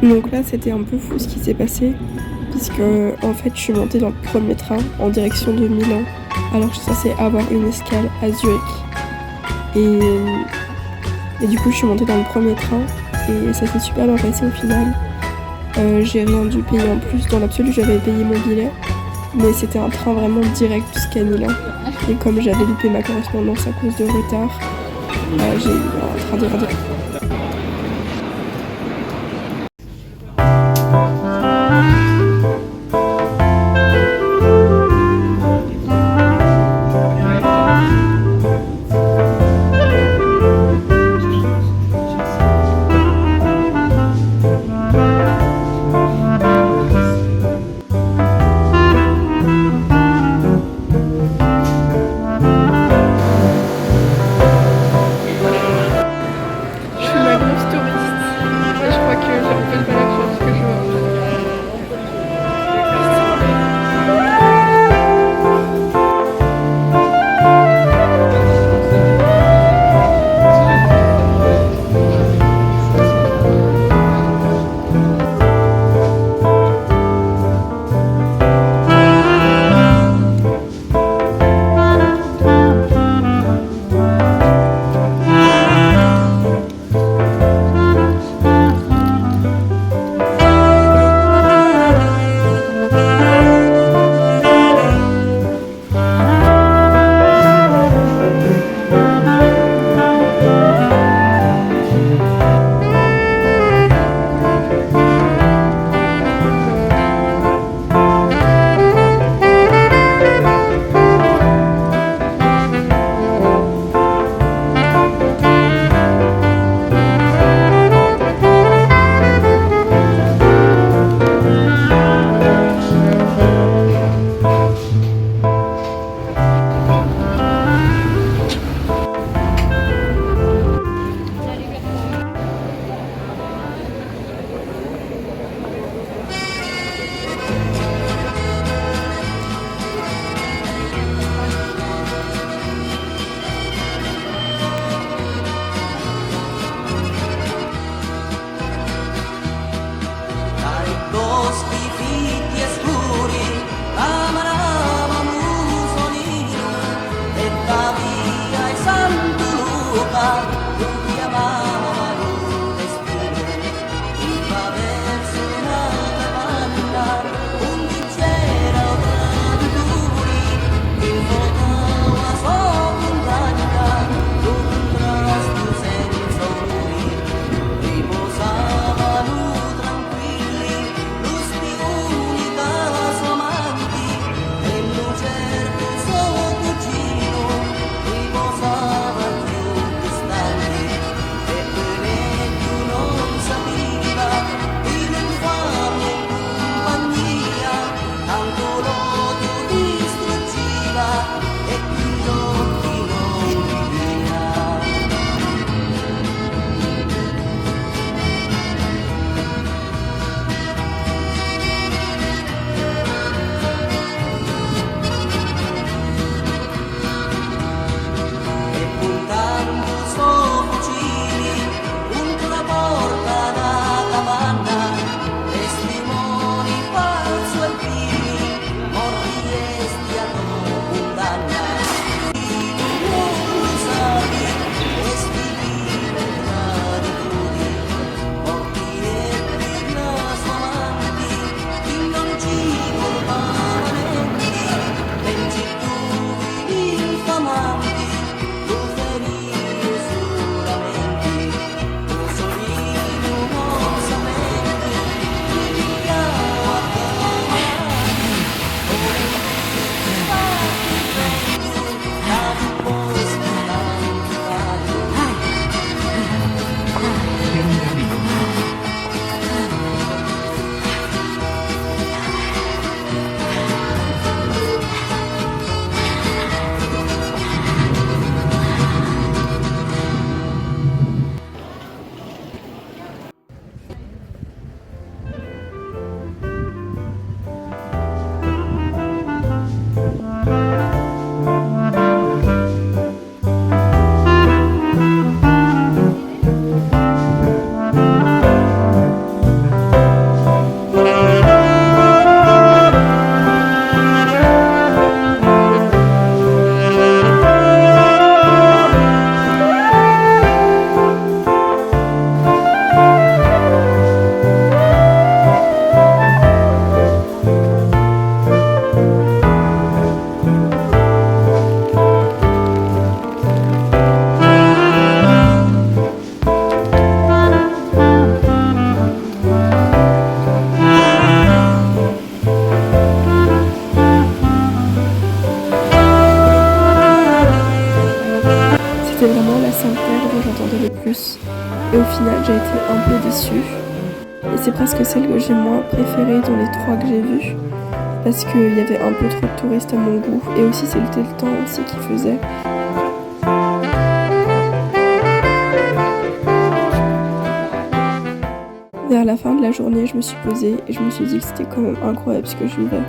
Donc là, c'était un peu fou ce qui s'est passé, puisque en fait, je suis montée dans le premier train en direction de Milan, alors que je suis censée avoir une escale à Zurich. Et du coup, je suis montée dans le premier train et ça s'est super bien passé au final. J'ai rien dû payer en plus. Dans l'absolu, j'avais payé mon billet, mais c'était un train vraiment direct jusqu'à Milan. Et comme j'avais loupé ma correspondance à cause de retard, j'ai eu un train direct. Je suis ma grosse touriste et je crois que j'ai un peu le balai sur ce que je vois. été un peu déçue. Et c'est presque celle que j'ai moins préférée dans les 3 que j'ai vues. Parce qu'il y avait un peu trop de touristes à mon goût. Et aussi c'était le temps aussi qu'il faisait. Vers la fin de la journée, je me suis posée et je me suis dit que c'était quand même incroyable ce que je vivais.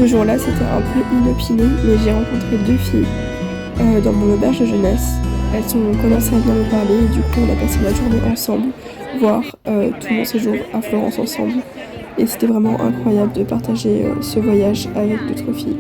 Ce jour-là, c'était un peu inopiné, mais j'ai rencontré 2 filles dans mon auberge de jeunesse. Elles ont commencé à bien me parler et du coup, on a passé la journée ensemble, voire tout mon séjour à Florence ensemble. Et c'était vraiment incroyable de partager ce voyage avec d'autres filles.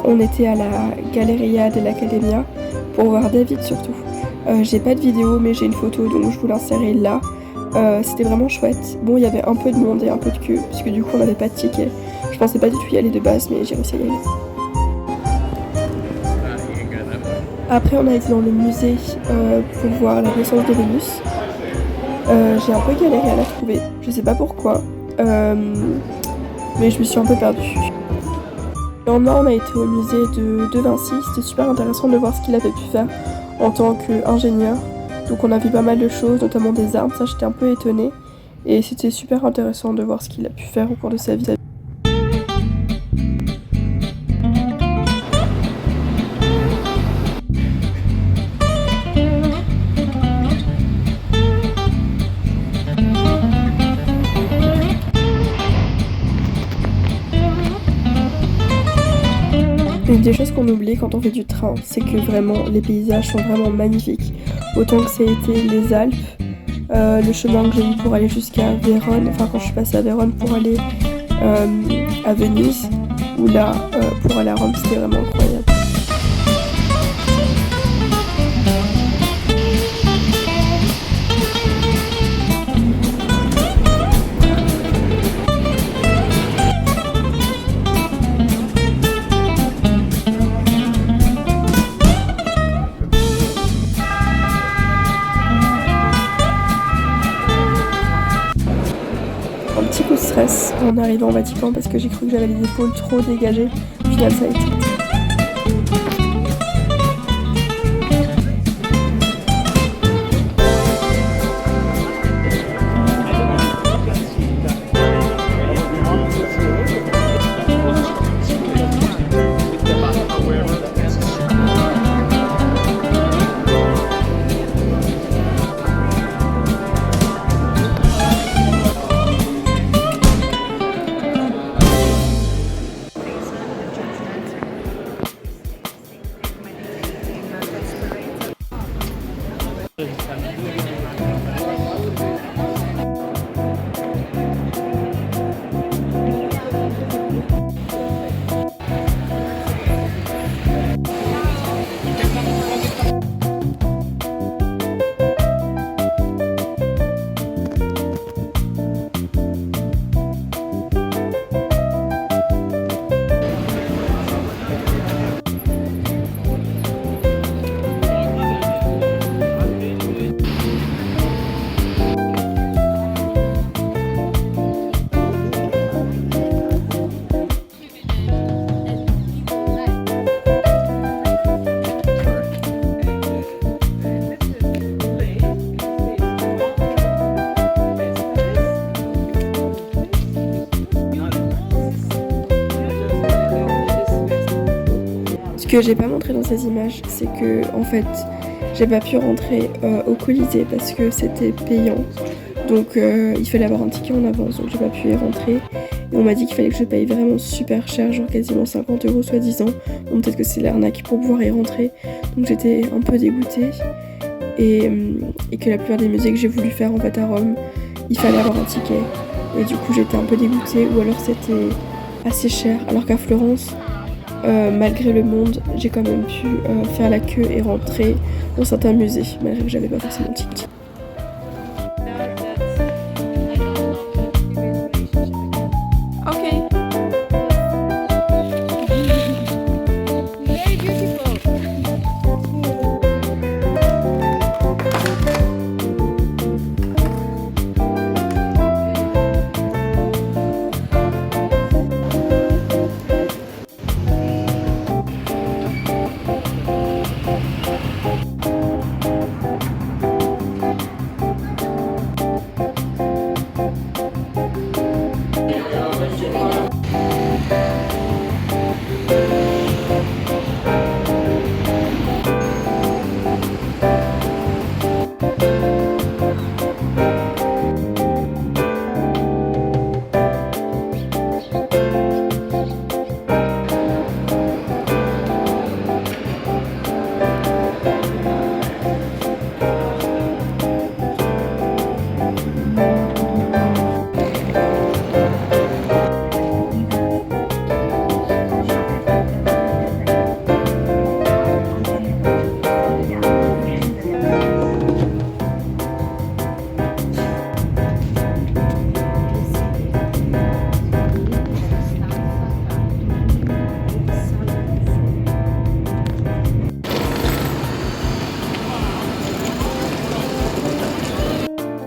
On était à la Galleria dell'Accademia pour voir David surtout. J'ai pas de vidéo mais j'ai une photo donc je vous l'insérerai là. C'était vraiment chouette. Bon, il y avait un peu de monde et un peu de queue puisque du coup on n'avait pas de ticket. Je pensais pas du tout y aller de base mais j'ai réussi à y aller. Après on a été dans le musée pour voir la naissance de Vénus. J'ai un peu galéré à la trouver, je sais pas pourquoi, mais je me suis un peu perdue. Le lendemain, on a été au musée de Vinci, c'était super intéressant de voir ce qu'il avait pu faire en tant qu'ingénieur. Donc on a vu pas mal de choses, notamment des armes, ça j'étais un peu étonnée. Et c'était super intéressant de voir ce qu'il a pu faire au cours de sa vie. Une des choses qu'on oublie quand on fait du train, c'est que vraiment les paysages sont vraiment magnifiques. Autant que ça a été les Alpes, le chemin que j'ai eu pour aller jusqu'à Vérone, enfin quand je suis passée à Vérone pour aller à Venise, ou là pour aller à Rome, c'était vraiment incroyable. stress en arrivant au Vatican parce que j'ai cru que j'avais les épaules trop dégagées. Au final, ça a été. Ce que j'ai pas montré dans ces images, c'est que en fait, j'ai pas pu rentrer au Colisée parce que c'était payant. Donc il fallait avoir un ticket en avance, donc j'ai pas pu y rentrer. Et on m'a dit qu'il fallait que je paye vraiment super cher, genre quasiment 50 € soi-disant. Donc peut-être que c'est l'arnaque pour pouvoir y rentrer. Donc j'étais un peu dégoûtée. Et que la plupart des musées que j'ai voulu faire en fait à Rome, il fallait avoir un ticket. Et du coup j'étais un peu dégoûtée, ou alors c'était assez cher. Alors qu'à Florence, malgré le monde, j'ai quand même pu faire la queue et rentrer dans certains musées, malgré que j'avais pas forcément de ticket.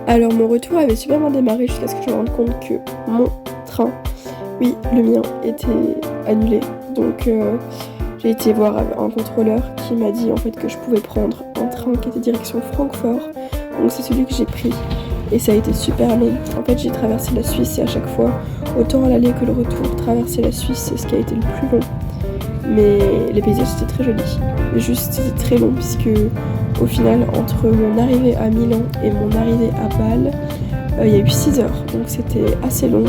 Alors mon retour avait super bien démarré jusqu'à ce que je me rende compte que mon train, oui le mien, était annulé. Donc j'ai été voir un contrôleur qui m'a dit en fait que je pouvais prendre un train qui était direction Francfort. Donc c'est celui que j'ai pris et ça a été super long. En fait j'ai traversé la Suisse et à chaque fois, autant à l'aller que le retour, traverser la Suisse c'est ce qui a été le plus long. Mais les paysages étaient très jolis, mais juste c'était très long puisque au final entre mon arrivée à Milan et mon arrivée à Bâle, il y a eu 6 heures, donc c'était assez long.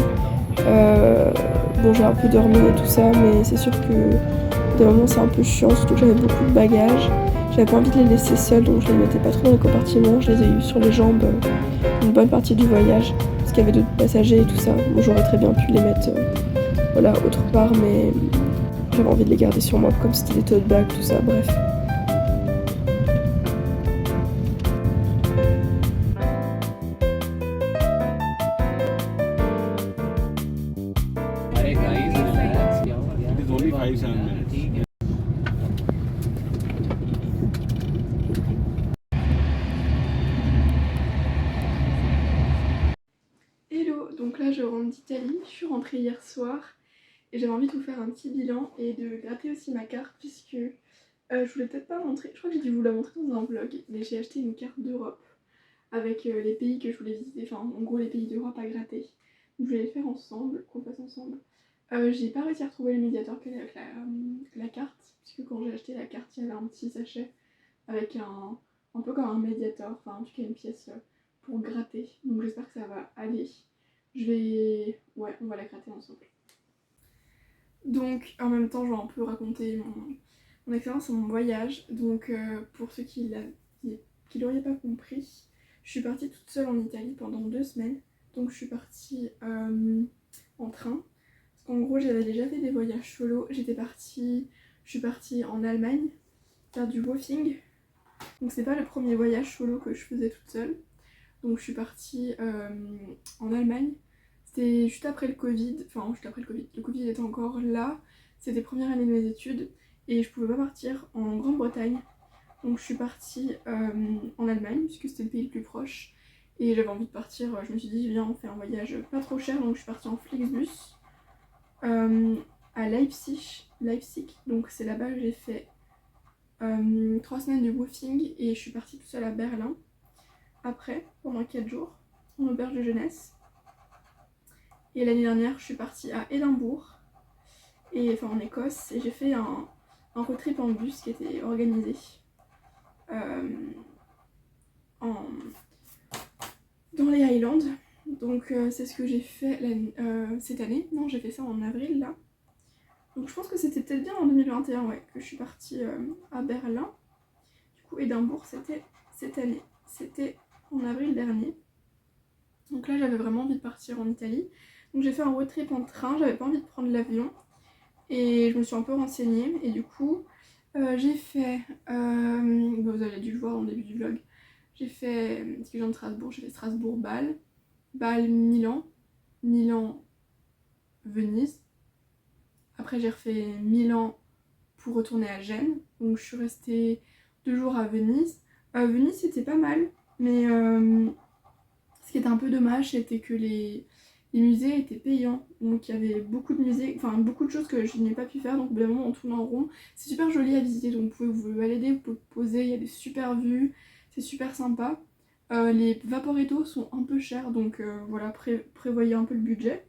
Bon j'ai un peu dormi et tout ça, mais c'est sûr que de moment c'est un peu chiant, surtout que j'avais beaucoup de bagages. J'avais pas envie de les laisser seuls, donc je les mettais pas trop dans le compartiment, je les ai eu sur les jambes une bonne partie du voyage, parce qu'il y avait d'autres passagers et tout ça. Bon, j'aurais très bien pu les mettre voilà, autre part, mais j'avais envie de les garder sur moi, comme c'était des tote bags, tout ça, bref. Hello, donc Donc là je rentre d'Italie, je suis rentrée hier soir et j'avais envie de vous faire un petit bilan et de gratter aussi ma carte puisque je voulais peut-être pas montrer, je crois que j'ai dû vous la montrer dans un vlog, mais j'ai acheté une carte d'Europe avec les pays que je voulais visiter, enfin en gros les pays d'Europe à gratter. Donc je voulais le faire ensemble, qu'on le fasse ensemble. J'ai pas réussi à retrouver le médiateur qu'elle est avec la carte, puisque quand j'ai acheté la carte il y avait un petit sachet avec un peu comme un médiator, enfin en tout cas une pièce pour gratter. Donc j'espère que ça va aller. Ouais, on va la gratter ensemble. Donc en même temps je vais un peu raconter mon expérience sur mon voyage. Donc pour ceux qui l'auraient pas compris, je suis partie toute seule en Italie pendant 2 semaines. Donc je suis partie en train. Parce qu'en gros j'avais déjà fait des voyages solo. Je suis partie en Allemagne faire du woofing. Donc c'est pas le premier voyage solo que je faisais toute seule. Donc je suis partie en Allemagne. C'était juste après le Covid, enfin juste après le Covid. Le Covid était encore là. C'était première année de mes études et je pouvais pas partir en Grande-Bretagne. Donc je suis partie en Allemagne puisque c'était le pays le plus proche. Et j'avais envie de partir, je me suis dit viens on fait un voyage pas trop cher. Donc je suis partie en Flixbus à Leipzig. Donc c'est là-bas que j'ai fait 3 semaines de woofing et je suis partie toute seule à Berlin. Après, pendant 4 jours, en auberge de jeunesse. Et l'année dernière, je suis partie à Édimbourg, enfin en Écosse, et j'ai fait un road trip en bus qui était organisé dans les Highlands. Donc c'est ce que j'ai fait cette année. Non, j'ai fait ça en avril là. Donc je pense que c'était peut-être bien en 2021 ouais, que je suis partie à Berlin. Du coup, Édimbourg, c'était cette année. C'était en avril dernier. Donc là, j'avais vraiment envie de partir en Italie. Donc j'ai fait un road trip en train, j'avais pas envie de prendre l'avion. Et je me suis un peu renseignée. Et du coup, j'ai fait... vous avez dû le voir au début du vlog. J'ai fait, parce que je viens de Strasbourg, j'ai fait Strasbourg-Bâle, Bâle-Milan, Milan-Venise. Après j'ai refait Milan pour retourner à Gênes. Donc je suis restée 2 jours à Venise. Venise c'était pas mal, mais ce qui était un peu dommage c'était que les musées étaient payants. Donc il y avait beaucoup de musées, enfin beaucoup de choses que je n'ai pas pu faire. Donc au bout d'un moment on tourne en rond. C'est super joli à visiter, donc vous pouvez vous balader, vous pouvez vous poser, il y a des super vues, c'est super sympa. Les Vaporetto sont un peu chers, donc voilà, prévoyez un peu le budget.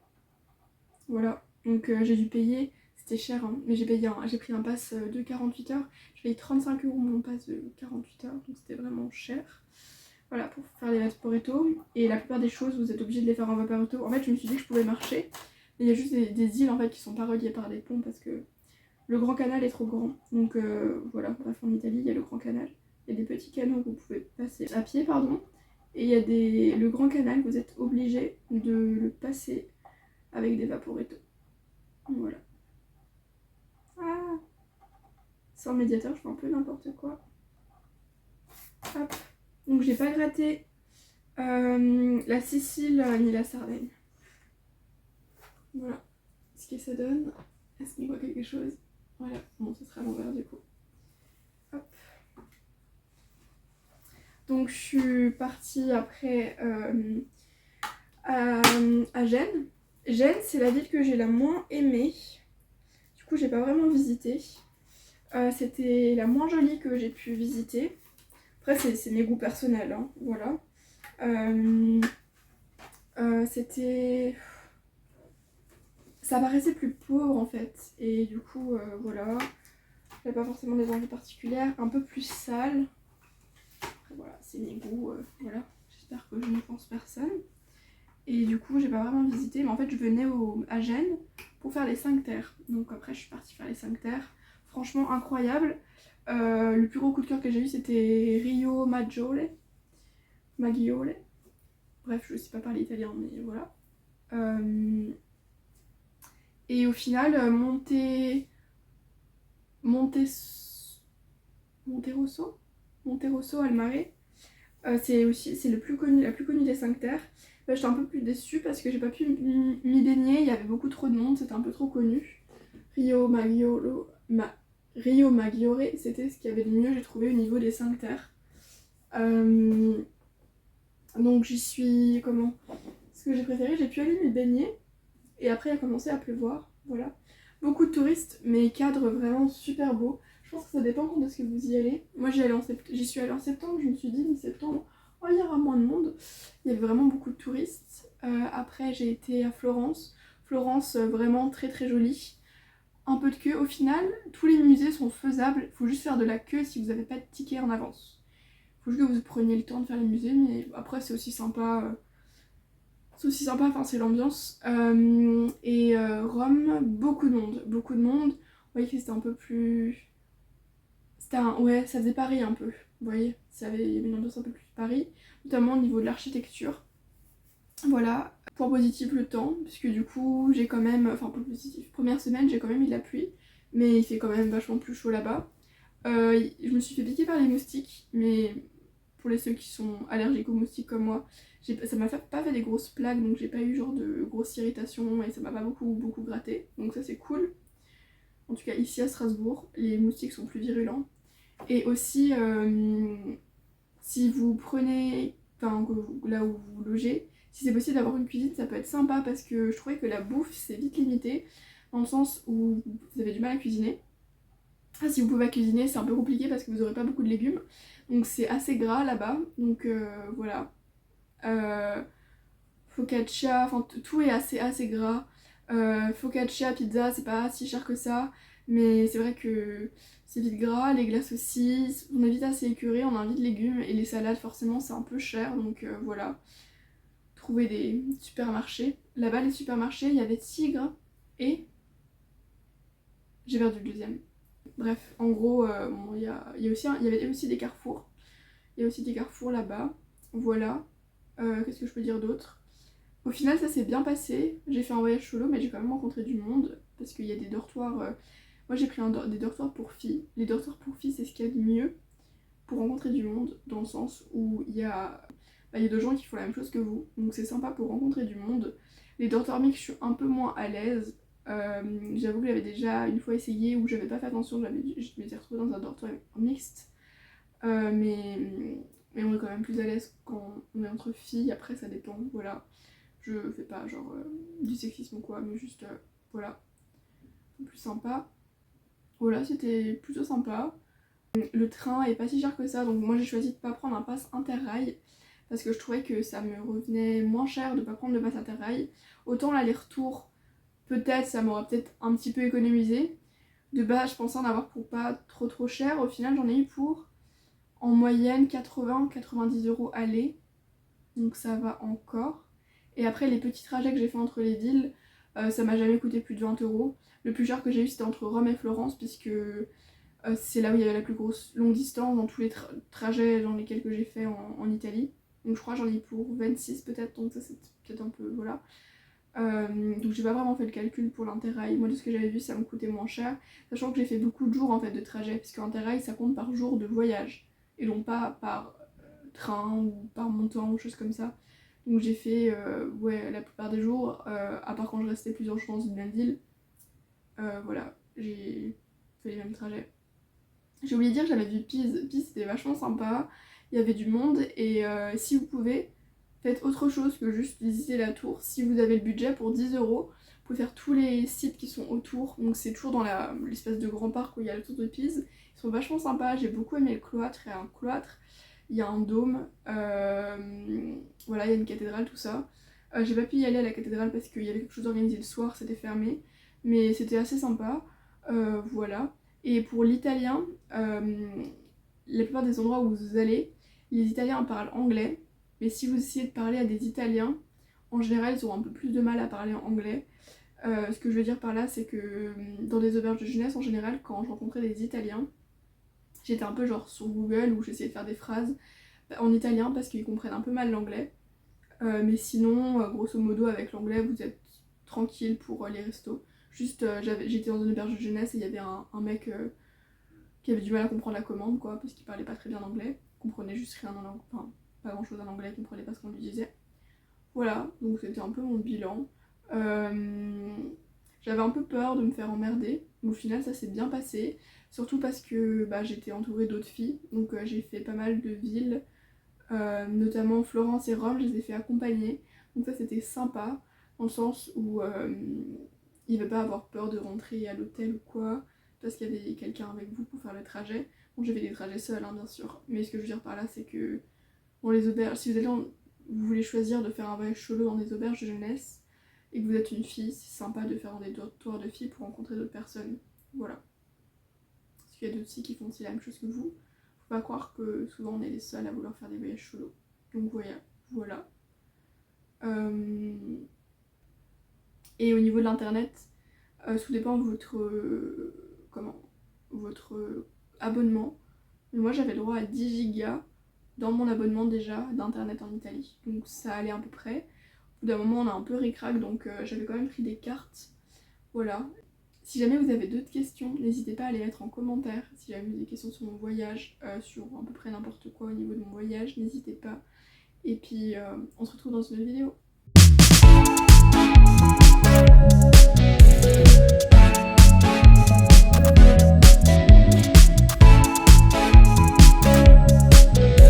Voilà, donc j'ai dû payer, c'était cher, hein, mais j'ai pris un pass de 48 heures. J'ai payé 35 € mon pass de 48 heures, donc c'était vraiment cher. Voilà, pour faire les Vaporetto. Et la plupart des choses, vous êtes obligé de les faire en Vaporetto. En fait, je me suis dit que je pouvais marcher. Mais il y a juste des îles en fait qui sont pas reliées par des ponts parce que le Grand Canal est trop grand. Donc voilà, bref, en Italie, il y a le Grand Canal. Il y a des petits canaux que vous pouvez passer à pied, pardon. Et il y a le Grand Canal, vous êtes obligé de le passer avec des Vaporetto. Voilà. Ah, sans médiateur, je fais un peu n'importe quoi. Hop. Donc j'ai pas gratté la Sicile ni la Sardaigne. Voilà ce que ça donne. Est-ce qu'on voit quelque chose? Voilà, bon ce sera à l'envers du coup. Hop. Donc je suis partie après à Gênes. Gênes c'est la ville que j'ai la moins aimée. Du coup j'ai pas vraiment visité. C'était la moins jolie que j'ai pu visiter. Après c'est mes goûts personnels, hein, voilà. C'était... Ça paraissait plus pauvre en fait. Et du coup, voilà. J'avais pas forcément des envies particulières. Un peu plus sale. Après voilà, c'est mes goûts, voilà. J'espère que je ne pense personne. Et du coup, j'ai pas vraiment visité. Mais en fait, je venais à Gênes pour faire les 5 terres. Donc après, je suis partie faire les 5 terres. Franchement, incroyable. Le plus gros coup de cœur que j'ai eu, c'était Rio Maggiore. Bref, je sais pas parler italien, mais voilà. Et au final, Monterosso al Mare, c'est la plus connue des 5 terres. J'étais un peu plus déçue parce que j'ai pas pu m'y baigner, il y avait beaucoup trop de monde, c'était un peu trop connu. Rio Maggiore, c'était ce qu'il y avait de mieux, j'ai trouvé, au niveau des 5 terres. Donc j'y suis... Comment? que j'ai préféré, j'ai pu aller me baigner et après il a commencé à pleuvoir, voilà. Beaucoup de touristes, mais cadre vraiment super beau. Je pense que ça dépend quand est-ce que vous y allez. Moi j'y suis allée en septembre, je me suis dit mi-septembre, oh il y aura moins de monde. Il y avait vraiment beaucoup de touristes. Après j'ai été à Florence. Florence vraiment très très jolie. Un peu de queue. Au final, tous les musées sont faisables. Il faut juste faire de la queue si vous n'avez pas de ticket en avance. Il faut juste que vous preniez le temps de faire les musées, mais après c'est aussi sympa. C'est aussi sympa, enfin c'est l'ambiance. Rome, beaucoup de monde, beaucoup de monde. Vous voyez que c'était un peu plus... Ouais, ça faisait Paris un peu, vous voyez. Il y avait une ambiance un peu plus Paris, notamment au niveau de l'architecture. Voilà, point positif le temps, puisque du coup j'ai quand même... Enfin point positif, première semaine j'ai quand même eu de la pluie, mais il fait quand même vachement plus chaud là-bas. Je me suis fait piquer par les moustiques, mais pour ceux qui sont allergiques aux moustiques comme moi, ça m'a pas fait des grosses plaques, donc j'ai pas eu genre de grosses irritations et ça m'a pas beaucoup gratté, donc ça c'est cool. En tout cas ici à Strasbourg, les moustiques sont plus virulents. Et aussi, si vous prenez, enfin là où vous logez, si c'est possible d'avoir une cuisine, ça peut être sympa parce que je trouvais que la bouffe c'est vite limité, dans le sens où vous avez du mal à cuisiner. Si vous pouvez pas cuisiner, c'est un peu compliqué parce que vous aurez pas beaucoup de légumes. Donc c'est assez gras là-bas. Donc voilà. Focaccia, enfin tout est assez gras. Focaccia, pizza, c'est pas si cher que ça. Mais c'est vrai que c'est vite gras. Les glaces aussi. On est vite assez écœuré, on a envie de légumes. Et les salades, forcément, c'est un peu cher. Donc voilà. Trouver des supermarchés. Là-bas, les supermarchés, il y avait Tigre et... J'ai perdu le deuxième. Bref, en gros, il y avait aussi des carrefours. Il y a aussi des carrefours là-bas. Voilà. Qu'est-ce que je peux dire d'autre? Au final, ça s'est bien passé. J'ai fait un voyage solo, mais j'ai quand même rencontré du monde. Parce qu'il y a des dortoirs. Moi, j'ai pris des dortoirs pour filles. Les dortoirs pour filles, c'est ce qu'il y a de mieux pour rencontrer du monde. Dans le sens où il y a deux gens qui font la même chose que vous. Donc, c'est sympa pour rencontrer du monde. Les dortoirs mixtes, je suis un peu moins à l'aise. J'avoue que j'avais déjà une fois essayé où j'avais pas fait attention, je m'étais retrouvée dans un dortoir mixte. Mais on est quand même plus à l'aise quand on est entre filles, après ça dépend, voilà. Je fais pas genre du sexisme ou quoi, mais juste voilà, plus sympa. Voilà, c'était plutôt sympa. Le train est pas si cher que ça, donc moi j'ai choisi de pas prendre un pass Interrail parce que je trouvais que ça me revenait moins cher de pas prendre le pass Interrail. Autant l'aller-retour, peut-être ça m'aurait peut-être un petit peu économisé. De base, je pensais en avoir pour pas trop cher. Au final, j'en ai eu pour en moyenne 80-90 € aller. Donc ça va encore. Et après, les petits trajets que j'ai fait entre les villes, ça m'a jamais coûté plus de 20 €. Le plus cher que j'ai eu, c'était entre Rome et Florence, puisque c'est là où il y avait la plus grosse longue distance dans tous les trajets dans lesquels que j'ai fait en Italie. Donc je crois que j'en ai pour 26 peut-être, donc ça c'est peut-être un peu... voilà. Donc j'ai pas vraiment fait le calcul pour l'Interrail. Moi de ce que j'avais vu ça me coûtait moins cher, sachant que j'ai fait beaucoup de jours en fait de trajet, puisque l'Interrail ça compte par jour de voyage et non pas par train ou par montant ou choses comme ça. Donc j'ai fait la plupart des jours, à part quand je restais plusieurs jours dans une même ville, voilà, j'ai fait les mêmes trajets. J'ai oublié de dire que j'avais vu Pise. Pise c'était vachement sympa, il y avait du monde et si vous pouvez, faites autre chose que juste visiter la tour. Si vous avez le budget pour 10 €, vous pouvez faire tous les sites qui sont autour. Donc c'est toujours dans l'espèce de grand parc où il y a le tour de Pise. Ils sont vachement sympas, j'ai beaucoup aimé le cloître. Il y a un cloître, il y a un dôme, voilà, il y a une cathédrale, tout ça. J'ai pas pu y aller à la cathédrale parce qu'il y avait quelque chose organisé le soir, c'était fermé. Mais c'était assez sympa, voilà. Et pour l'italien, la plupart des endroits où vous allez, les Italiens parlent anglais. Mais si vous essayez de parler à des Italiens, en général ils auront un peu plus de mal à parler en anglais. Ce que je veux dire par là, c'est que dans des auberges de jeunesse en général, quand je rencontrais des Italiens, j'étais un peu genre sur Google où j'essayais de faire des phrases en italien parce qu'ils comprennent un peu mal l'anglais. Mais sinon, grosso modo, avec l'anglais, vous êtes tranquille pour les restos. Juste, j'étais dans une auberge de jeunesse et il y avait un mec qui avait du mal à comprendre la commande, quoi, parce qu'il parlait pas très bien anglais. Il comprenait juste rien en anglais, enfin, pas grand chose en anglais, il comprenait pas ce qu'on lui disait. Voilà, donc c'était un peu mon bilan. J'avais un peu peur de me faire emmerder, mais au final ça s'est bien passé. Surtout parce que j'étais entourée d'autres filles, donc j'ai fait pas mal de villes, notamment Florence et Rome, je les ai fait accompagner. Donc ça c'était sympa, dans le sens où il ne va pas avoir peur de rentrer à l'hôtel ou quoi, parce qu'il y a quelqu'un avec vous pour faire le trajet. Bon, j'ai fait des trajets seuls, hein, bien sûr, mais ce que je veux dire par là, c'est que bon, les auberges, si vous voulez choisir de faire un voyage solo dans des auberges de jeunesse, et que vous êtes une fille, c'est sympa de faire dans des dortoirs de filles pour rencontrer d'autres personnes. Voilà. Parce qu'il y a d'autres filles qui font aussi la même chose que vous. Faut pas croire que souvent on est les seuls à vouloir faire des voyages solo. Donc voilà. Et au niveau de l'internet, tout dépend de votre abonnement. Mais moi j'avais le droit à 10 gigas dans mon abonnement déjà d'internet en Italie. Donc ça allait à peu près. Au bout d'un moment on a un peu ric-rac, donc j'avais quand même pris des cartes. Voilà. Si jamais vous avez d'autres questions, n'hésitez pas à les mettre en commentaire. Si jamais vous avez des questions sur mon voyage, sur à peu près n'importe quoi au niveau de mon voyage, n'hésitez pas. Et puis on se retrouve dans une autre vidéo.